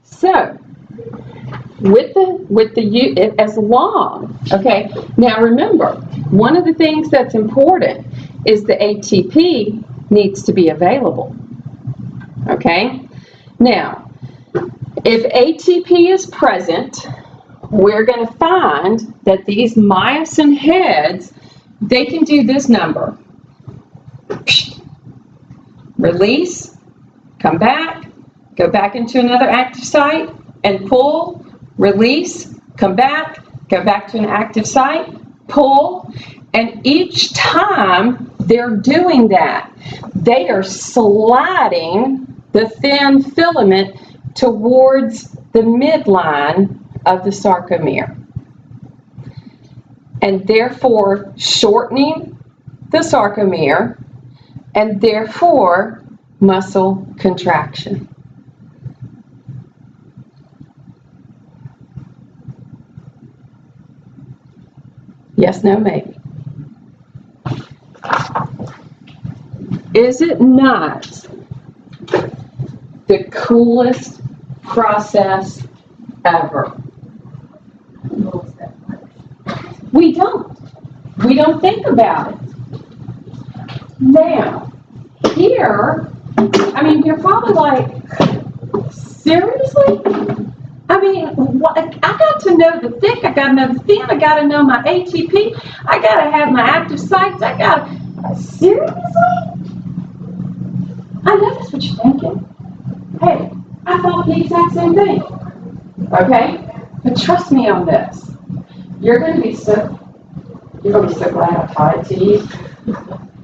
So, as long, okay, now remember, one of the things that's important is the ATP needs to be available, okay? Now, if ATP is present, we're going to find that these myosin heads, they can do this number. Release, come back, go back into another active site, and pull, release, come back, go back to an active site, pull, and each time they're doing that, they are sliding the thin filament towards the midline of the sarcomere, and therefore shortening the sarcomere, and therefore muscle contraction. Yes, no, maybe. Is it not the coolest process ever? We don't think about it. Now, here, I mean, you're probably like, seriously? I mean, what, I got to know the thick, I got to know the thin, I got to know my ATP, I got to have my active sites, seriously? I know that's what you're thinking. Hey, I thought the exact same thing. Okay? But trust me on this. You're going to be so glad I taught it to you.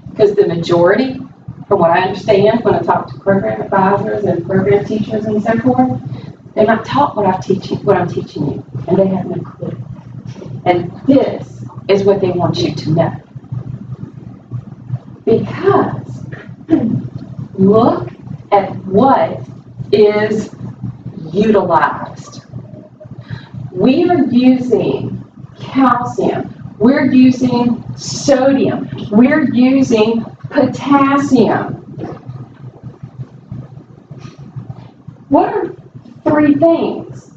Because the majority, from what I understand when I talk to program advisors and program teachers and so forth, they're not taught what I'm teaching you, and they have no clue. And this is what they want you to know. Because look at what is utilized. We are using calcium, we're using sodium, we're using potassium. What are 3 things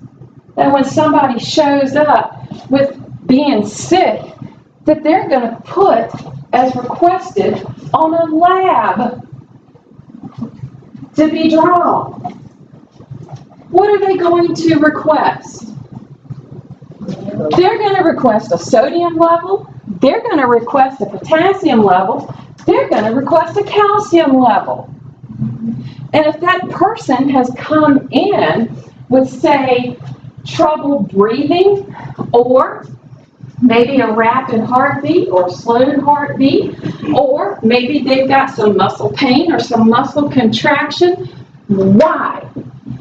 that when somebody shows up with being sick, that they're going to put as requested on a lab to be drawn? What are they going to request? They're going to request a sodium level, they're going to request a potassium level, they're going to request a calcium level. And if that person has come in with, say, trouble breathing, or maybe a rapid heartbeat or slowed heartbeat, or maybe they've got some muscle pain or some muscle contraction, why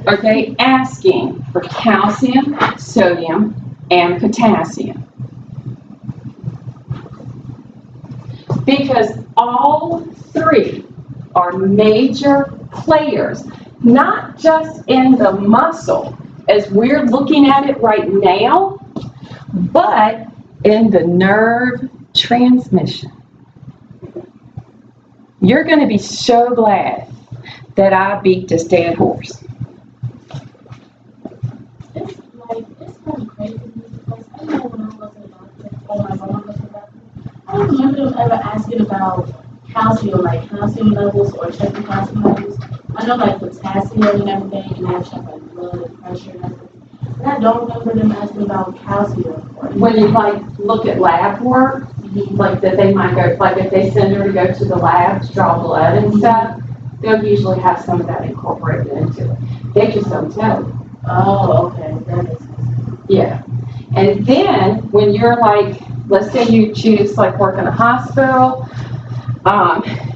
are they asking for calcium, sodium, and potassium? Because all 3 are major players, not just in the muscle as we're looking at it right now, but in the nerve transmission. You're going to be so glad that I beat this dead horse. It's kind of crazy because I know when I was a doctor, or my mom was a doctor, I don't remember them ever asking about calcium, like calcium levels or checking calcium levels. I know like potassium and everything, and they check like blood and pressure and everything. But I don't remember them asking about calcium. When you like look at lab work, like that they might go, like if they send her to go to the lab to draw blood and stuff, they'll usually have some of that incorporated into it. They just don't tell you. Oh, okay. That makes sense. Yeah. And then when you're like, let's say you choose like work in a hospital,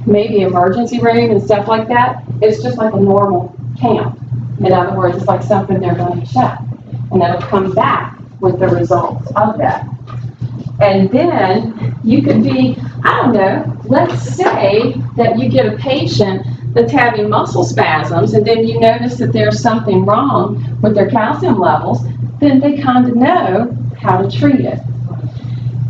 maybe emergency room and stuff like that, it's just like a normal count. In other words, it's like something they're going to check. And that'll come back with the results of that. And then you could be, I don't know, let's say that you get a patient that's having muscle spasms, and then you notice that there's something wrong with their calcium levels, then they kind of know how to treat it.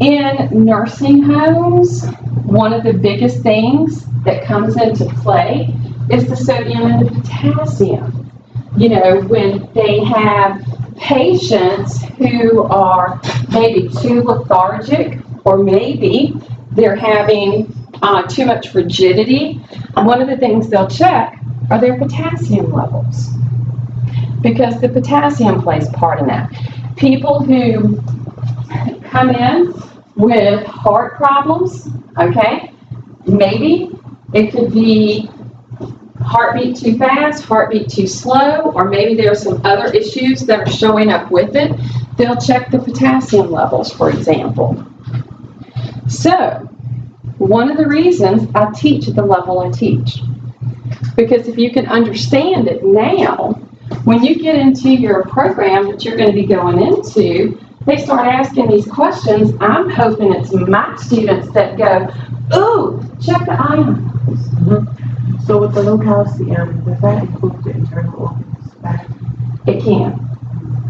In nursing homes, one of the biggest things that comes into play is the sodium and the potassium. you know, when they have patients who are maybe too lethargic, or maybe they're having too much rigidity, one of the things they'll check are their potassium levels, because the potassium plays part in that. People who come in with heart problems, okay, maybe it could be heartbeat too fast, heartbeat too slow, or maybe there's some other issues that are showing up with it. They'll check the potassium levels, for example. So, one of the reasons I teach at the level I teach, because if you can understand it now, when you get into your program that you're going to be going into, they start asking these questions. I'm hoping it's my students that go, ooh, check the iron. Mm-hmm. So with the low calcium, does that include the internal organs back? It can,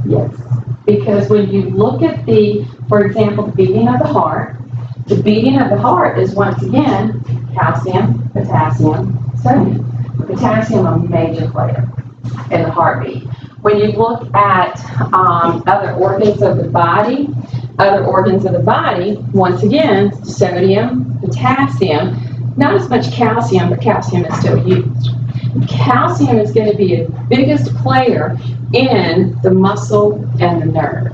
yes. Because when you look at the, for example, the beating of the heart is once again calcium, potassium, sodium. Potassium a major player in the heartbeat. When you look at other organs of the body, once again, sodium, potassium, not as much calcium, but calcium is still used. Calcium is going to be the biggest player in the muscle and the nerve.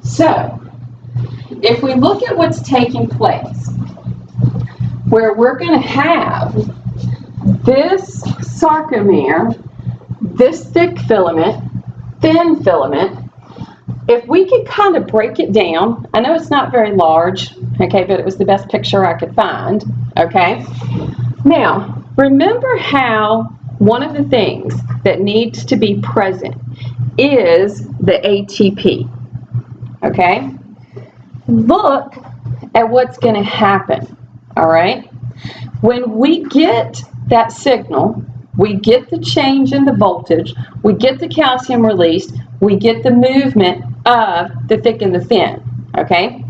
So, if we look at what's taking place, where we're going to have this sarcomere, this thick filament, thin filament, if we could kind of break it down, I know it's not very large, okay, but it was the best picture I could find, okay? Now, remember how one of the things that needs to be present is the ATP, okay? Look at what's going to happen, all right? When we get that signal, we get the change in the voltage, we get the calcium released, we get the movement of the thick and the thin, okay?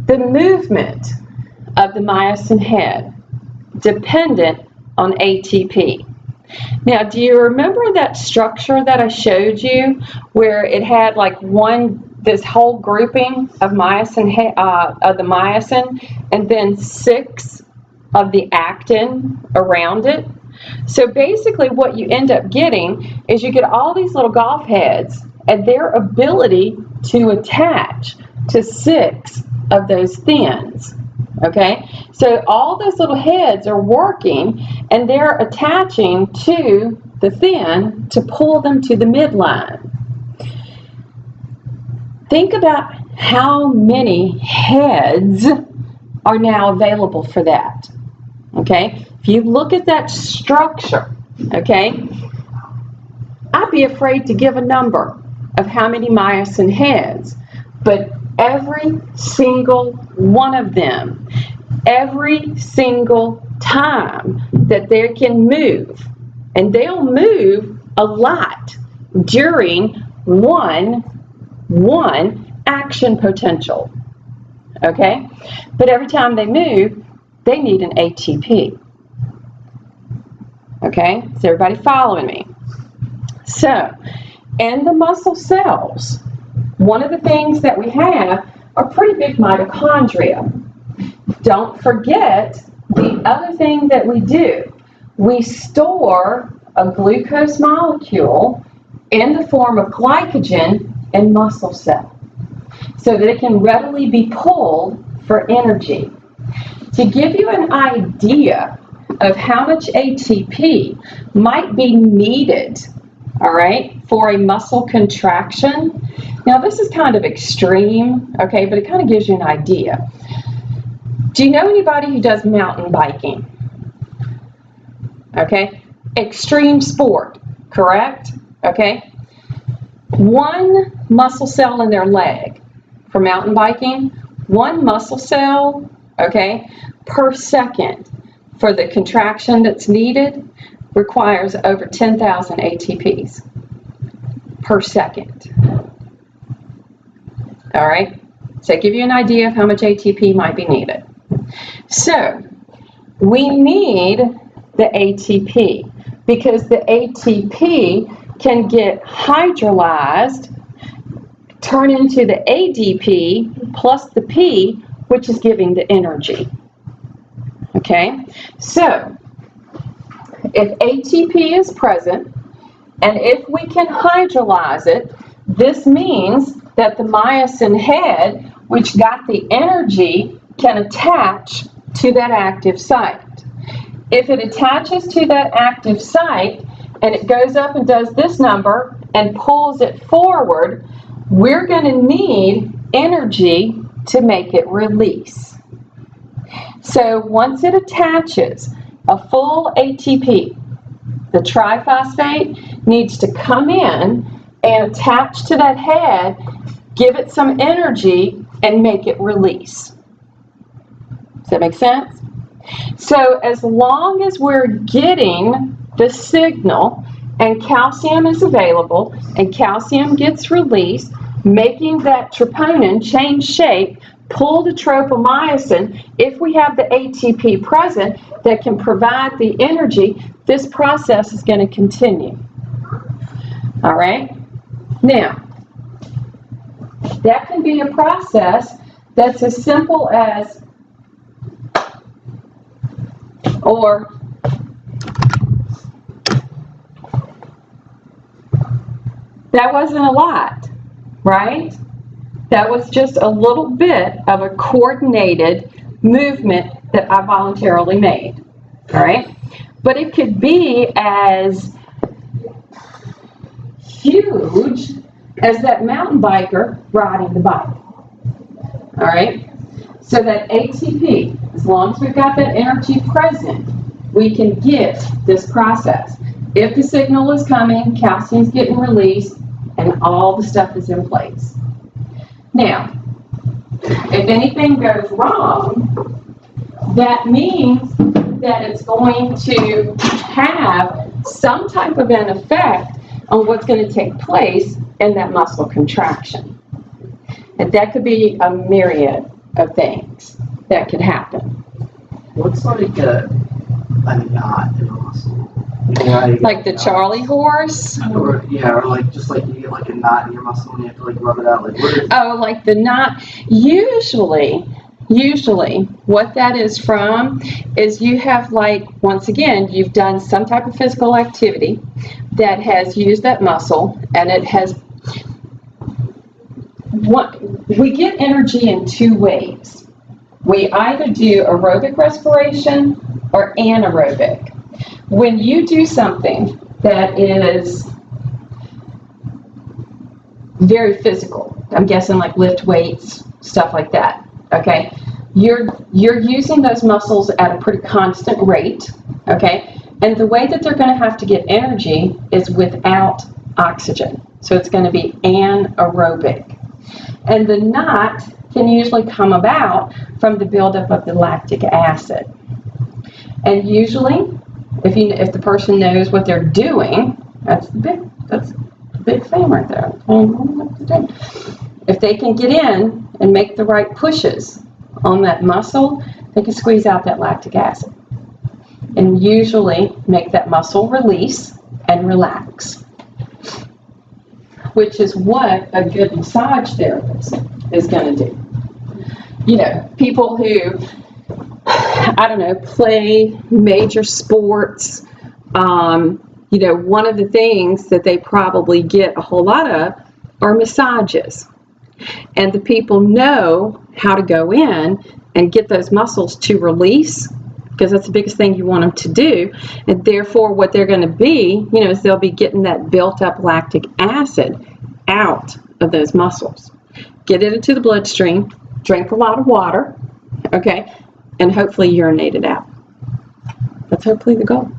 The movement of the myosin head dependent on ATP. Now, do you remember that structure that I showed you where it had like this whole grouping of myosin, of the myosin, and then 6 of the actin around it? So basically what you end up getting is you get all these little golf heads and their ability to attach to 6 of those thins, okay? So all those little heads are working and they're attaching to the thin to pull them to the midline. Think about how many heads are now available for that, okay? If you look at that structure, okay, I'd be afraid to give a number of how many myosin heads, but every single one of them, every single time that they can move, and they'll move a lot during one action potential, okay? But every time they move, they need an ATP, okay? Is everybody following me? So, in the muscle cells, one of the things that we have are pretty big mitochondria. Don't forget the other thing that we do. We store a glucose molecule in the form of glycogen in muscle cell so that it can readily be pulled for energy. To give you an idea of how much ATP might be needed, all right, for a muscle contraction. Now this is kind of extreme, okay, but it kind of gives you an idea. Do you know anybody who does mountain biking? Okay, extreme sport, correct? Okay, one muscle cell in their leg for mountain biking, one muscle cell, okay, per second for the contraction that's needed requires over 10,000 ATPs per second. All right, so I give you an idea of how much ATP might be needed. So we need the ATP, because the ATP can get hydrolyzed, turn into the ADP plus the P, which is giving the energy. Okay, so if ATP is present, and if we can hydrolyze it, this means that the myosin head, which got the energy, can attach to that active site. If it attaches to that active site and it goes up and does this number and pulls it forward, we're going to need energy to make it release. So once it attaches, a full ATP, the triphosphate needs to come in and attach to that head, give it some energy, and make it release. Does that make sense? So as long as we're getting the signal and calcium is available and calcium gets released, making that troponin change shape, pull the tropomyosin, if we have the ATP present that can provide the energy, this process is going to continue. All right? Now, that can be a process that's as simple as, or that wasn't a lot, right? That was just a little bit of a coordinated movement that I voluntarily made, all right? But it could be as huge as that mountain biker riding the bike, all right? So that ATP, as long as we've got that energy present, we can get this process. If the signal is coming, calcium's getting released, and all the stuff is in place. Now, if anything goes wrong, that means that it's going to have some type of an effect on what's going to take place in that muscle contraction. And that could be a myriad of things that could happen. What's like a knot in a muscle? You know, how you get Like the Charlie horse? Or, yeah, or like just like you get like a knot in your muscle and you have to like rub it out. Like what is? Oh, like the knot. Usually what that is from is you have, like, once again, you've done some type of physical activity that has used that muscle, and it has, we get energy in two ways. We either do aerobic respiration or anaerobic. When you do something that is very physical, I'm guessing like lift weights, stuff like that, okay? You're using those muscles at a pretty constant rate, okay? And the way that they're going to have to get energy is without oxygen. So it's going to be anaerobic. And the knot can usually come about from the buildup of the lactic acid. And usually, if the person knows what they're doing, that's the big thing right there. If they can get in and make the right pushes on that muscle, they can squeeze out that lactic acid and usually make that muscle release and relax, which is what a good massage therapist is going to do. You know, people who, I don't know, play major sports, you know, one of the things that they probably get a whole lot of are massages. And the people know how to go in and get those muscles to release, because that's the biggest thing you want them to do. And therefore, what they're going to be, you know, is they'll be getting that built up lactic acid out of those muscles. Get it into the bloodstream, drink a lot of water, okay, and hopefully urinate it out. That's hopefully the goal.